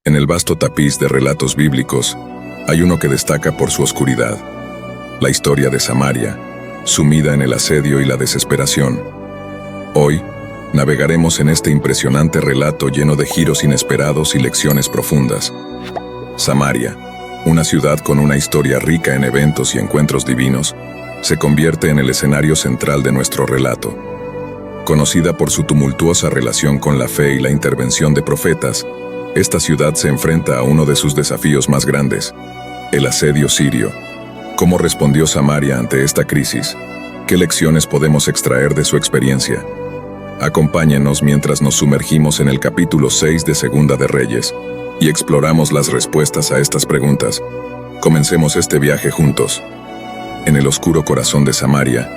En el vasto tapiz de relatos bíblicos, hay uno que destaca por su oscuridad. La historia de Samaria, sumida en el asedio y la desesperación. Hoy, navegaremos en este impresionante relato lleno de giros inesperados y lecciones profundas. Samaria, una ciudad con una historia rica en eventos y encuentros divinos, se convierte en el escenario central de nuestro relato. Conocida por su tumultuosa relación con la fe y la intervención de profetas, esta ciudad se enfrenta a uno de sus desafíos más grandes, el asedio sirio. ¿Cómo respondió Samaria ante esta crisis? ¿Qué lecciones podemos extraer de su experiencia? Acompáñenos mientras nos sumergimos en el capítulo 6 de Segunda de Reyes y exploramos las respuestas a estas preguntas. Comencemos este viaje juntos. En el oscuro corazón de Samaria,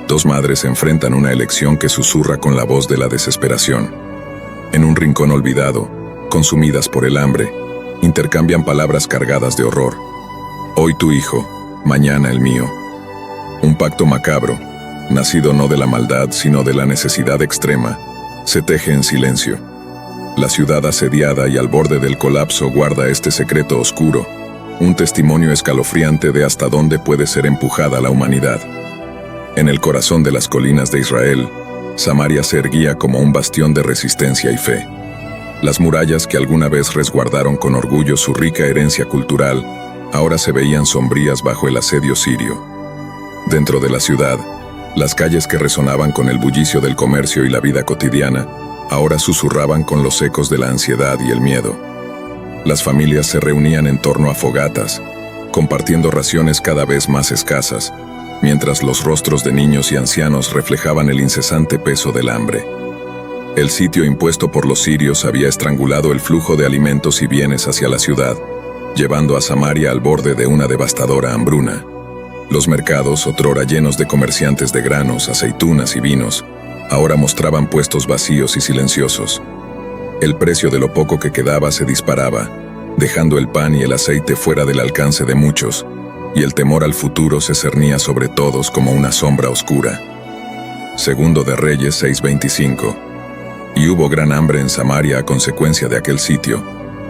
dos madres enfrentan una elección que susurra con la voz de la desesperación. En un rincón olvidado, consumidas por el hambre, intercambian palabras cargadas de horror. Hoy tu hijo, mañana el mío. Un pacto macabro, nacido no de la maldad sino de la necesidad extrema, se teje en silencio. La ciudad asediada y al borde del colapso guarda este secreto oscuro, un testimonio escalofriante de hasta dónde puede ser empujada la humanidad. En el corazón de las colinas de Israel, Samaria se erguía como un bastión de resistencia y fe. Las murallas que alguna vez resguardaron con orgullo su rica herencia cultural, ahora se veían sombrías bajo el asedio sirio. Dentro de la ciudad, las calles que resonaban con el bullicio del comercio y la vida cotidiana, ahora susurraban con los ecos de la ansiedad y el miedo. Las familias se reunían en torno a fogatas, compartiendo raciones cada vez más escasas, mientras los rostros de niños y ancianos reflejaban el incesante peso del hambre. El sitio impuesto por los sirios había estrangulado el flujo de alimentos y bienes hacia la ciudad, llevando a Samaria al borde de una devastadora hambruna. Los mercados, otrora llenos de comerciantes de granos, aceitunas y vinos, ahora mostraban puestos vacíos y silenciosos. El precio de lo poco que quedaba se disparaba, dejando el pan y el aceite fuera del alcance de muchos, y el temor al futuro se cernía sobre todos como una sombra oscura. Segundo de Reyes 6:25. Y hubo gran hambre en Samaria a consecuencia de aquel sitio,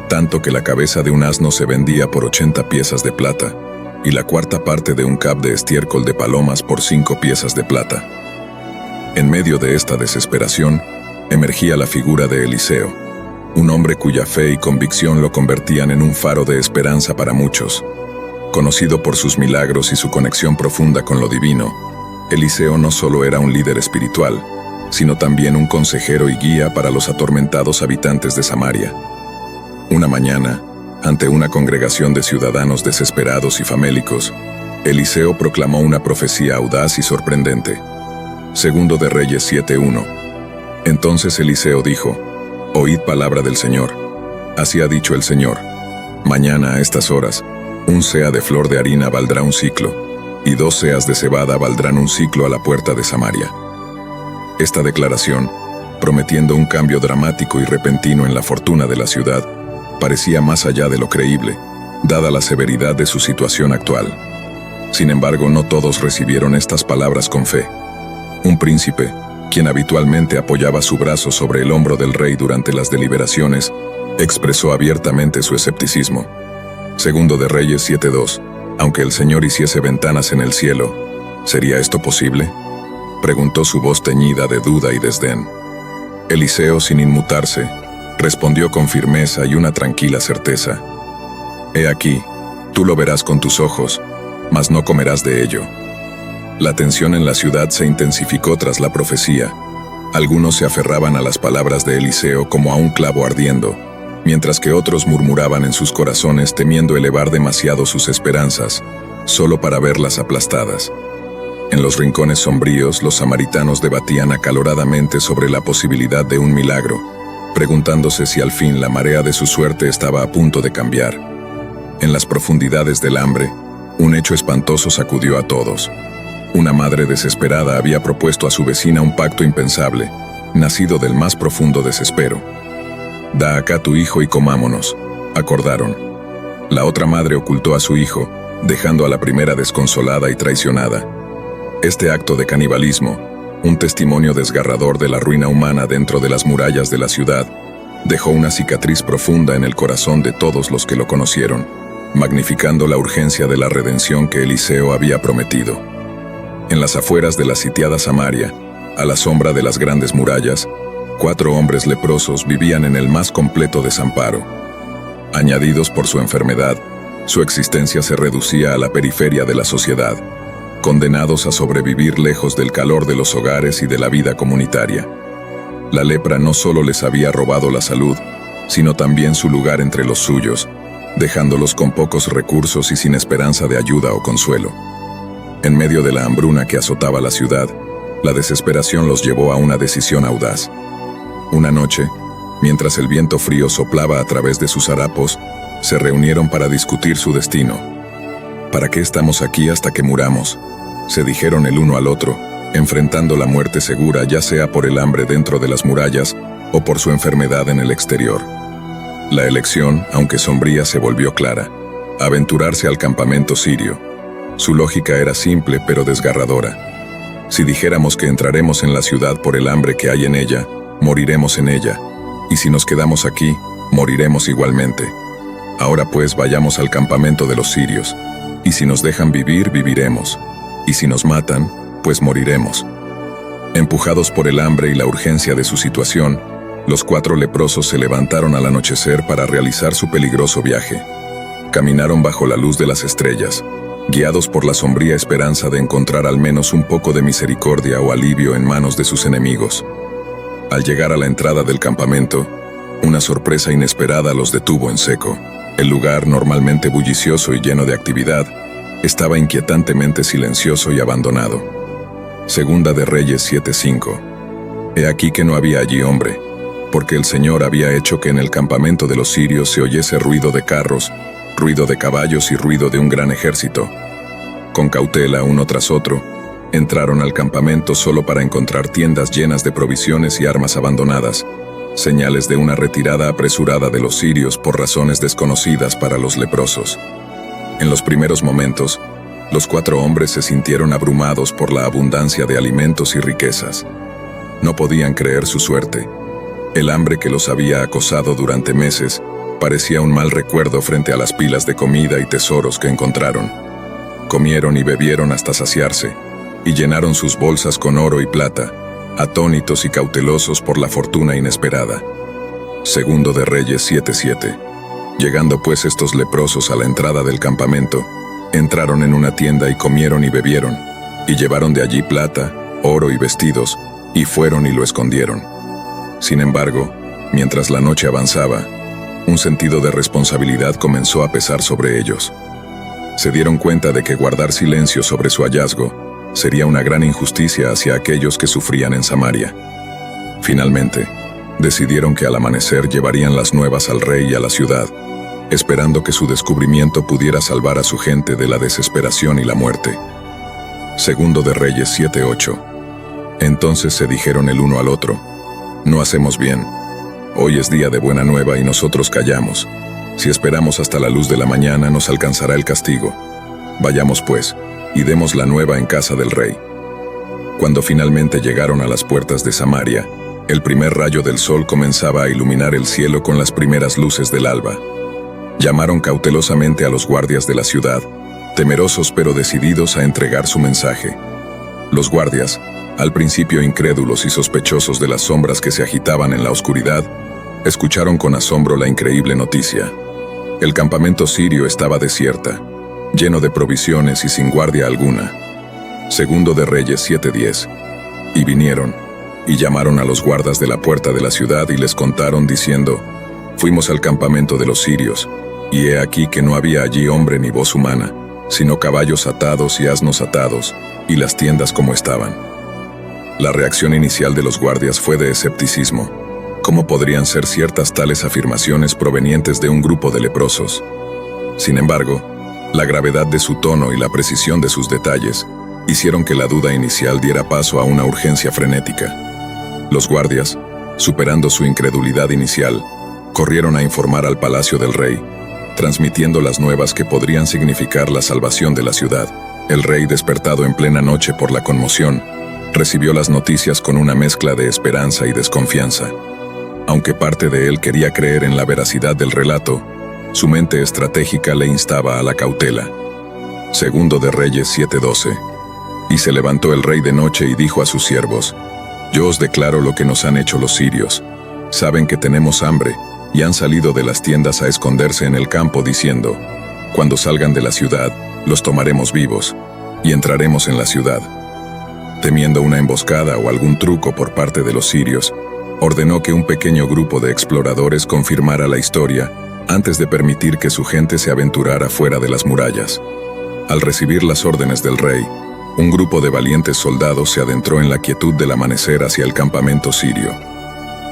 tanto que la cabeza de un asno se vendía por 80 piezas de plata, y la cuarta parte de un cab de estiércol de palomas por 5 piezas de plata. En medio de esta desesperación, emergía la figura de Eliseo, un hombre cuya fe y convicción lo convertían en un faro de esperanza para muchos. Conocido por sus milagros y su conexión profunda con lo divino, Eliseo no solo era un líder espiritual, sino también un consejero y guía para los atormentados habitantes de Samaria. Una mañana, ante una congregación de ciudadanos desesperados y famélicos, Eliseo proclamó una profecía audaz y sorprendente. Segundo de Reyes 7:1. Entonces Eliseo dijo: «Oíd palabra del Señor. Así ha dicho el Señor. Mañana a estas horas, un seah de flor de harina valdrá un siclo, y 2 seahs de cebada valdrán un siclo a la puerta de Samaria». Esta declaración, prometiendo un cambio dramático y repentino en la fortuna de la ciudad, parecía más allá de lo creíble, dada la severidad de su situación actual. Sin embargo, no todos recibieron estas palabras con fe. Un príncipe, quien habitualmente apoyaba su brazo sobre el hombro del rey durante las deliberaciones, expresó abiertamente su escepticismo. Segundo de Reyes 7:2. Aunque el Señor hiciese ventanas en el cielo, ¿sería esto posible?, preguntó su voz teñida de duda y desdén. Eliseo, sin inmutarse, respondió con firmeza y una tranquila certeza: «He aquí, tú lo verás con tus ojos, mas no comerás de ello». La tensión en la ciudad se intensificó tras la profecía. Algunos se aferraban a las palabras de Eliseo como a un clavo ardiendo, mientras que otros murmuraban en sus corazones temiendo elevar demasiado sus esperanzas, solo para verlas aplastadas. En los rincones sombríos, los samaritanos debatían acaloradamente sobre la posibilidad de un milagro, preguntándose si al fin la marea de su suerte estaba a punto de cambiar. En las profundidades del hambre, un hecho espantoso sacudió a todos. Una madre desesperada había propuesto a su vecina un pacto impensable, nacido del más profundo desespero. «Da acá tu hijo y comámonos», acordaron. La otra madre ocultó a su hijo, dejando a la primera desconsolada y traicionada. Este acto de canibalismo, un testimonio desgarrador de la ruina humana dentro de las murallas de la ciudad, dejó una cicatriz profunda en el corazón de todos los que lo conocieron, magnificando la urgencia de la redención que Eliseo había prometido. En las afueras de la sitiada Samaria, a la sombra de las grandes murallas, 4 hombres leprosos vivían en el más completo desamparo. Añadidos por su enfermedad, su existencia se reducía a la periferia de la sociedad, condenados a sobrevivir lejos del calor de los hogares y de la vida comunitaria. La lepra no solo les había robado la salud, sino también su lugar entre los suyos, dejándolos con pocos recursos y sin esperanza de ayuda o consuelo. En medio de la hambruna que azotaba la ciudad, la desesperación los llevó a una decisión audaz. Una noche, mientras el viento frío soplaba a través de sus harapos, se reunieron para discutir su destino. ¿Para qué estamos aquí hasta que muramos?, se dijeron el uno al otro, enfrentando la muerte segura ya sea por el hambre dentro de las murallas o por su enfermedad en el exterior. La elección, aunque sombría, se volvió clara: aventurarse al campamento sirio. Su lógica era simple pero desgarradora. Si dijéramos que entraremos en la ciudad por el hambre que hay en ella, moriremos en ella, y si nos quedamos aquí, moriremos igualmente. Ahora pues vayamos al campamento de los sirios, y si nos dejan vivir, viviremos, y si nos matan, pues moriremos. Empujados por el hambre y la urgencia de su situación, los 4 leprosos se levantaron al anochecer para realizar su peligroso viaje. Caminaron bajo la luz de las estrellas, guiados por la sombría esperanza de encontrar al menos un poco de misericordia o alivio en manos de sus enemigos. Al llegar a la entrada del campamento, una sorpresa inesperada los detuvo en seco. El lugar, normalmente bullicioso y lleno de actividad, estaba inquietantemente silencioso y abandonado. Segunda de Reyes 7:5. He aquí que no había allí hombre, porque el Señor había hecho que en el campamento de los sirios se oyese ruido de carros, ruido de caballos y ruido de un gran ejército. Con cautela, uno tras otro, entraron al campamento solo para encontrar tiendas llenas de provisiones y armas abandonadas, señales de una retirada apresurada de los sirios por razones desconocidas para los leprosos. En los primeros momentos, los 4 hombres se sintieron abrumados por la abundancia de alimentos y riquezas. No podían creer su suerte. El hambre que los había acosado durante meses parecía un mal recuerdo frente a las pilas de comida y tesoros que encontraron. Comieron y bebieron hasta saciarse, y llenaron sus bolsas con oro y plata, atónitos y cautelosos por la fortuna inesperada. Segundo de Reyes 7:7. Llegando pues estos leprosos a la entrada del campamento, entraron en una tienda y comieron y bebieron, y llevaron de allí plata, oro y vestidos, y fueron y lo escondieron. Sin embargo, mientras la noche avanzaba, un sentido de responsabilidad comenzó a pesar sobre ellos. Se dieron cuenta de que guardar silencio sobre su hallazgo sería una gran injusticia hacia aquellos que sufrían en Samaria. Finalmente, decidieron que al amanecer llevarían las nuevas al rey y a la ciudad, esperando que su descubrimiento pudiera salvar a su gente de la desesperación y la muerte. Segundo de Reyes 7:8. Entonces se dijeron el uno al otro: no hacemos bien. Hoy es día de buena nueva y nosotros callamos. Si esperamos hasta la luz de la mañana, nos alcanzará el castigo. Vayamos pues, y demos la nueva en casa del rey. Cuando finalmente llegaron a las puertas de Samaria, el primer rayo del sol comenzaba a iluminar el cielo con las primeras luces del alba. Llamaron cautelosamente a los guardias de la ciudad, temerosos pero decididos a entregar su mensaje. Los guardias, al principio incrédulos y sospechosos de las sombras que se agitaban en la oscuridad, escucharon con asombro la increíble noticia. El campamento sirio estaba desierta, lleno de provisiones y sin guardia alguna. Segundo de Reyes 7:10. Y vinieron, y llamaron a los guardas de la puerta de la ciudad y les contaron diciendo: fuimos al campamento de los sirios, y he aquí que no había allí hombre ni voz humana, sino caballos atados y asnos atados, y las tiendas como estaban. La reacción inicial de los guardias fue de escepticismo. ¿Cómo podrían ser ciertas tales afirmaciones provenientes de un grupo de leprosos? Sin embargo, la gravedad de su tono y la precisión de sus detalles hicieron que la duda inicial diera paso a una urgencia frenética. Los guardias, superando su incredulidad inicial, corrieron a informar al palacio del rey, transmitiendo las nuevas que podrían significar la salvación de la ciudad. El rey, despertado en plena noche por la conmoción, recibió las noticias con una mezcla de esperanza y desconfianza. Aunque parte de él quería creer en la veracidad del relato, su mente estratégica le instaba a la cautela. Segundo de Reyes 7:12. Y se levantó el rey de noche y dijo a sus siervos: Yo os declaro lo que nos han hecho los sirios. Saben que tenemos hambre, y han salido de las tiendas a esconderse en el campo diciendo: Cuando salgan de la ciudad, los tomaremos vivos, y entraremos en la ciudad. Temiendo una emboscada o algún truco por parte de los sirios, ordenó que un pequeño grupo de exploradores confirmara la historia antes de permitir que su gente se aventurara fuera de las murallas. Al recibir las órdenes del rey, un grupo de valientes soldados se adentró en la quietud del amanecer hacia el campamento sirio.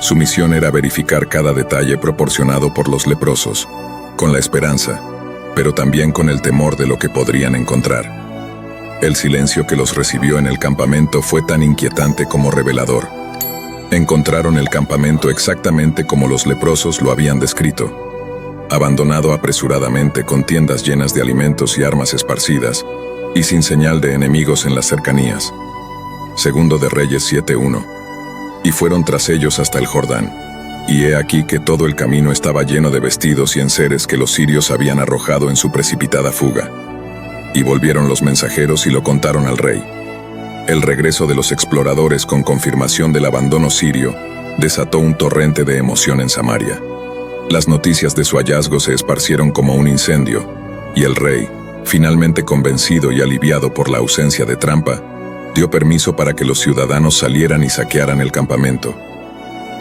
Su misión era verificar cada detalle proporcionado por los leprosos, con la esperanza, pero también con el temor de lo que podrían encontrar. El silencio que los recibió en el campamento fue tan inquietante como revelador. Encontraron el campamento exactamente como los leprosos lo habían descrito, abandonado apresuradamente con tiendas llenas de alimentos y armas esparcidas, y sin señal de enemigos en las cercanías. Segundo de Reyes 7:1. Y fueron tras ellos hasta el Jordán, y he aquí que todo el camino estaba lleno de vestidos y enseres que los sirios habían arrojado en su precipitada fuga. Y volvieron los mensajeros y lo contaron al rey. El regreso de los exploradores con confirmación del abandono sirio desató un torrente de emoción en Samaria. Las noticias de su hallazgo se esparcieron como un incendio, y el rey, finalmente convencido y aliviado por la ausencia de trampa, dio permiso para que los ciudadanos salieran y saquearan el campamento.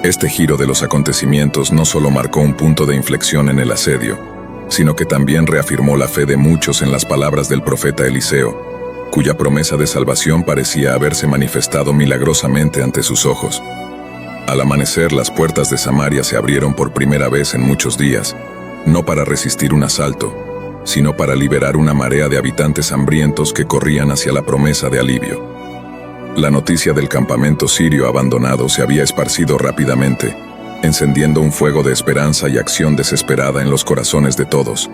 Este giro de los acontecimientos no solo marcó un punto de inflexión en el asedio, sino que también reafirmó la fe de muchos en las palabras del profeta Eliseo, cuya promesa de salvación parecía haberse manifestado milagrosamente ante sus ojos. Al amanecer, las puertas de Samaria se abrieron por primera vez en muchos días, no para resistir un asalto, sino para liberar una marea de habitantes hambrientos que corrían hacia la promesa de alivio. La noticia del campamento sirio abandonado se había esparcido rápidamente, encendiendo un fuego de esperanza y acción desesperada en los corazones de todos,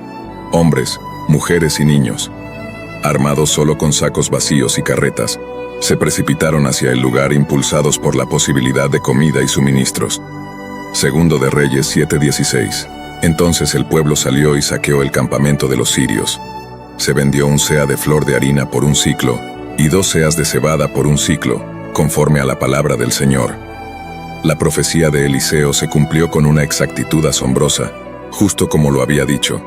hombres, mujeres y niños. Armados solo con sacos vacíos y carretas, se precipitaron hacia el lugar impulsados por la posibilidad de comida y suministros. Segundo de Reyes 7:16. Entonces el pueblo salió y saqueó el campamento de los sirios. Se vendió un seah de flor de harina por un siclo, y 2 seas de cebada por un siclo, conforme a la palabra del Señor. La profecía de Eliseo se cumplió con una exactitud asombrosa, justo como lo había dicho.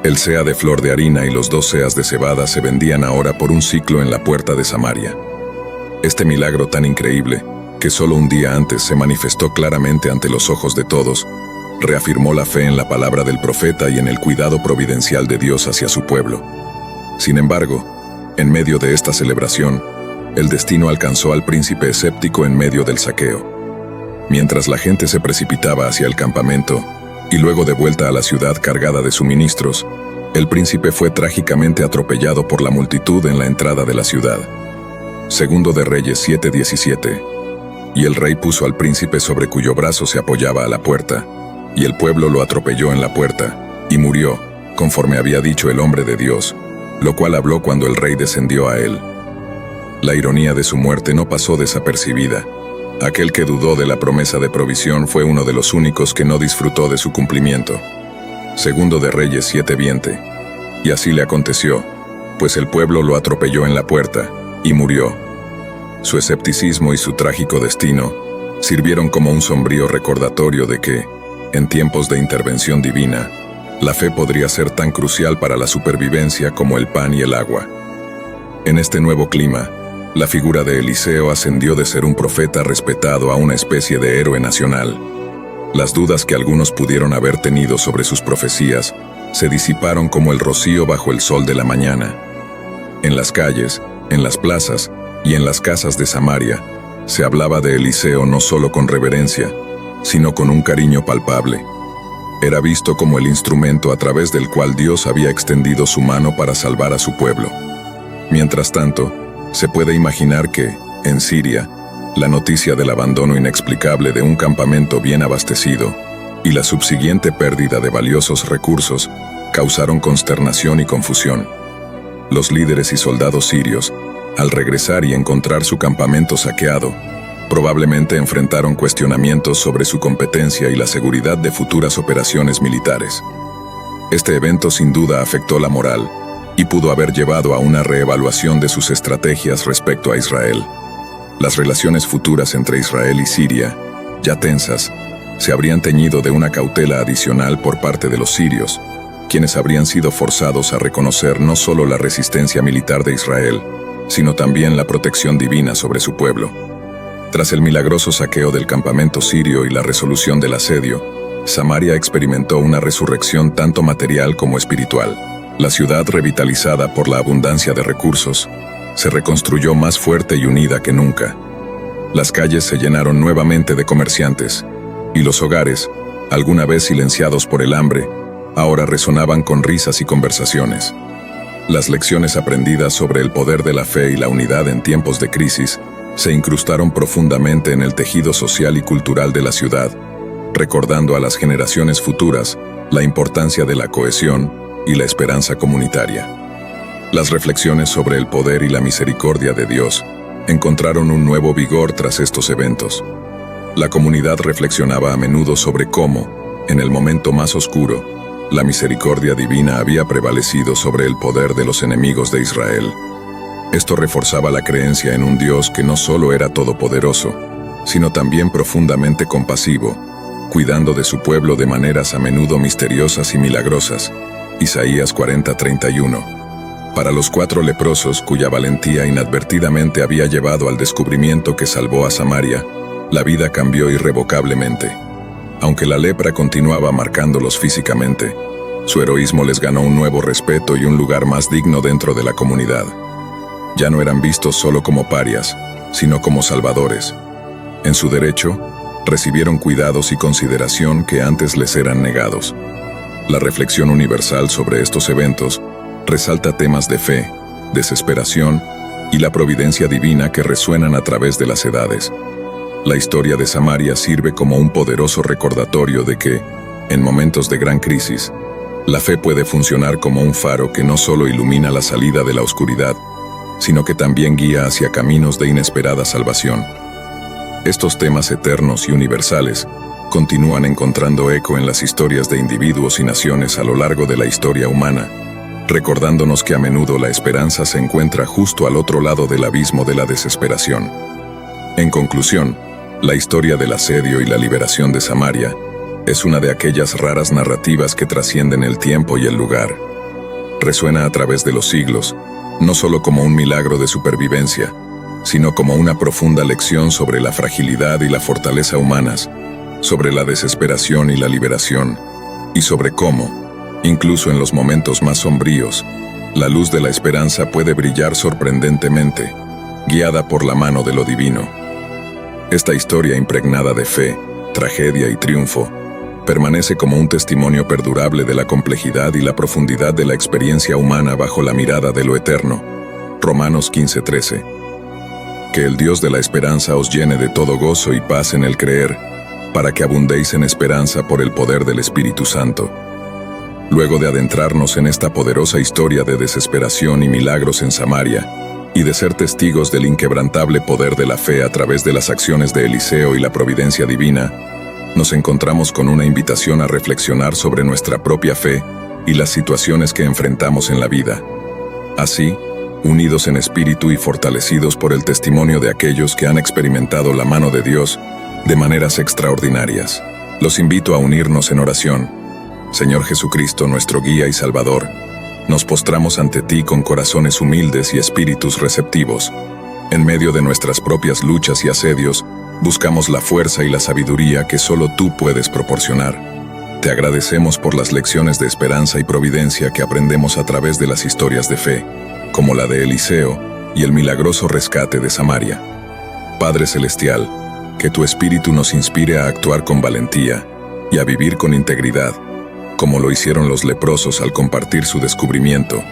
El seah de flor de harina y los 2 seas de cebada se vendían ahora por un siclo en la puerta de Samaria. Este milagro tan increíble, que solo un día antes se manifestó claramente ante los ojos de todos, reafirmó la fe en la palabra del profeta y en el cuidado providencial de Dios hacia su pueblo. Sin embargo, en medio de esta celebración, el destino alcanzó al príncipe escéptico en medio del saqueo. Mientras la gente se precipitaba hacia el campamento, y luego de vuelta a la ciudad cargada de suministros, el príncipe fue trágicamente atropellado por la multitud en la entrada de la ciudad. Segundo de Reyes 7:17. Y el rey puso al príncipe sobre cuyo brazo se apoyaba a la puerta, y el pueblo lo atropelló en la puerta, y murió, conforme había dicho el hombre de Dios, lo cual habló cuando el rey descendió a él. La ironía de su muerte no pasó desapercibida. Aquel que dudó de la promesa de provisión fue uno de los únicos que no disfrutó de su cumplimiento. Segundo de Reyes 7:20. Y así le aconteció, pues el pueblo lo atropelló en la puerta, y murió. Su escepticismo y su trágico destino sirvieron como un sombrío recordatorio de que, en tiempos de intervención divina, la fe podría ser tan crucial para la supervivencia como el pan y el agua. En este nuevo clima, la figura de Eliseo ascendió de ser un profeta respetado a una especie de héroe nacional. Las dudas que algunos pudieron haber tenido sobre sus profecías se disiparon como el rocío bajo el sol de la mañana. En las calles, en las plazas y en las casas de Samaria, se hablaba de Eliseo no solo con reverencia, sino con un cariño palpable. Era visto como el instrumento a través del cual Dios había extendido su mano para salvar a su pueblo. Mientras tanto, se puede imaginar que, en Siria, la noticia del abandono inexplicable de un campamento bien abastecido y la subsiguiente pérdida de valiosos recursos causaron consternación y confusión. Los líderes y soldados sirios, al regresar y encontrar su campamento saqueado, Probablemente enfrentaron cuestionamientos sobre su competencia y la seguridad de futuras operaciones militares. Este evento sin duda afectó la moral y pudo haber llevado a una reevaluación de sus estrategias respecto a Israel. Las relaciones futuras entre Israel y Siria, ya tensas, se habrían teñido de una cautela adicional por parte de los sirios, quienes habrían sido forzados a reconocer no solo la resistencia militar de Israel, sino también la protección divina sobre su pueblo. Tras el milagroso saqueo del campamento sirio y la resolución del asedio, Samaria experimentó una resurrección tanto material como espiritual. La ciudad, revitalizada por la abundancia de recursos, se reconstruyó más fuerte y unida que nunca. Las calles se llenaron nuevamente de comerciantes, y los hogares, alguna vez silenciados por el hambre, ahora resonaban con risas y conversaciones. Las lecciones aprendidas sobre el poder de la fe y la unidad en tiempos de crisis se incrustaron profundamente en el tejido social y cultural de la ciudad, recordando a las generaciones futuras la importancia de la cohesión y la esperanza comunitaria. Las reflexiones sobre el poder y la misericordia de Dios encontraron un nuevo vigor tras estos eventos. La comunidad reflexionaba a menudo sobre cómo, en el momento más oscuro, la misericordia divina había prevalecido sobre el poder de los enemigos de Israel. Esto reforzaba la creencia en un Dios que no solo era todopoderoso, sino también profundamente compasivo, cuidando de su pueblo de maneras a menudo misteriosas y milagrosas. Isaías 40:31. Para los 4 leprosos cuya valentía inadvertidamente había llevado al descubrimiento que salvó a Samaria, la vida cambió irrevocablemente. Aunque la lepra continuaba marcándolos físicamente, su heroísmo les ganó un nuevo respeto y un lugar más digno dentro de la comunidad. Ya no eran vistos solo como parias, sino como salvadores. En su derecho, recibieron cuidados y consideración que antes les eran negados. La reflexión universal sobre estos eventos resalta temas de fe, desesperación y la providencia divina que resuenan a través de las edades. La historia de Samaria sirve como un poderoso recordatorio de que, en momentos de gran crisis, la fe puede funcionar como un faro que no solo ilumina la salida de la oscuridad, sino que también guía hacia caminos de inesperada salvación. Estos temas eternos y universales continúan encontrando eco en las historias de individuos y naciones a lo largo de la historia humana, recordándonos que a menudo la esperanza se encuentra justo al otro lado del abismo de la desesperación. En conclusión, la historia del asedio y la liberación de Samaria es una de aquellas raras narrativas que trascienden el tiempo y el lugar. Resuena a través de los siglos, no solo como un milagro de supervivencia, sino como una profunda lección sobre la fragilidad y la fortaleza humanas, sobre la desesperación y la liberación, y sobre cómo, incluso en los momentos más sombríos, la luz de la esperanza puede brillar sorprendentemente, guiada por la mano de lo divino. Esta historia impregnada de fe, tragedia y triunfo, permanece como un testimonio perdurable de la complejidad y la profundidad de la experiencia humana bajo la mirada de lo eterno. Romanos 15:13. Que el Dios de la esperanza os llene de todo gozo y paz en el creer, para que abundéis en esperanza por el poder del Espíritu Santo. Luego de adentrarnos en esta poderosa historia de desesperación y milagros en Samaria, y de ser testigos del inquebrantable poder de la fe a través de las acciones de Eliseo y la providencia divina, nos encontramos con una invitación a reflexionar sobre nuestra propia fe y las situaciones que enfrentamos en la vida. Así, unidos en espíritu y fortalecidos por el testimonio de aquellos que han experimentado la mano de Dios de maneras extraordinarias, los invito a unirnos en oración. Señor Jesucristo, nuestro guía y Salvador, nos postramos ante ti con corazones humildes y espíritus receptivos. En medio de nuestras propias luchas y asedios, buscamos la fuerza y la sabiduría que solo tú puedes proporcionar. Te agradecemos por las lecciones de esperanza y providencia que aprendemos a través de las historias de fe, como la de Eliseo y el milagroso rescate de Samaria. Padre Celestial, que tu Espíritu nos inspire a actuar con valentía y a vivir con integridad, como lo hicieron los leprosos al compartir su descubrimiento,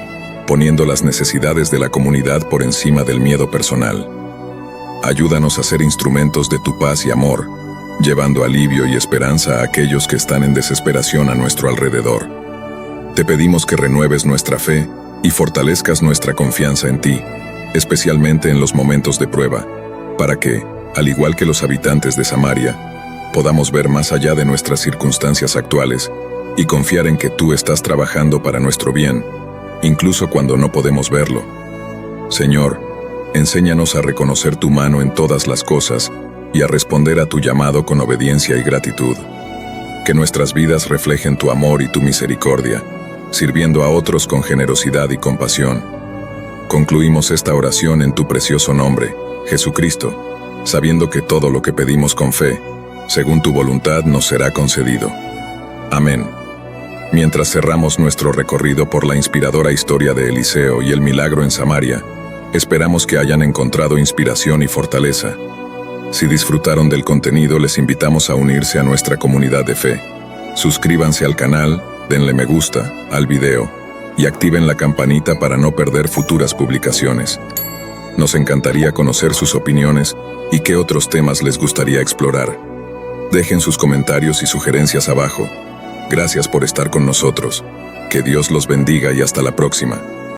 poniendo las necesidades de la comunidad por encima del miedo personal. Ayúdanos a ser instrumentos de tu paz y amor, llevando alivio y esperanza a aquellos que están en desesperación a nuestro alrededor. Te pedimos que renueves nuestra fe y fortalezcas nuestra confianza en ti, especialmente en los momentos de prueba, para que, al igual que los habitantes de Samaria, podamos ver más allá de nuestras circunstancias actuales y confiar en que tú estás trabajando para nuestro bien, incluso cuando no podemos verlo. Señor, enséñanos a reconocer tu mano en todas las cosas y a responder a tu llamado con obediencia y gratitud. Que nuestras vidas reflejen tu amor y tu misericordia, sirviendo a otros con generosidad y compasión. Concluimos esta oración en tu precioso nombre, Jesucristo, sabiendo que todo lo que pedimos con fe, según tu voluntad, nos será concedido. Amén. Mientras cerramos nuestro recorrido por la inspiradora historia de Eliseo y el milagro en Samaria, esperamos que hayan encontrado inspiración y fortaleza. Si disfrutaron del contenido, les invitamos a unirse a nuestra comunidad de fe. Suscríbanse al canal, denle me gusta al video y activen la campanita para no perder futuras publicaciones. Nos encantaría conocer sus opiniones y qué otros temas les gustaría explorar. Dejen sus comentarios y sugerencias abajo. Gracias por estar con nosotros. Que Dios los bendiga y hasta la próxima.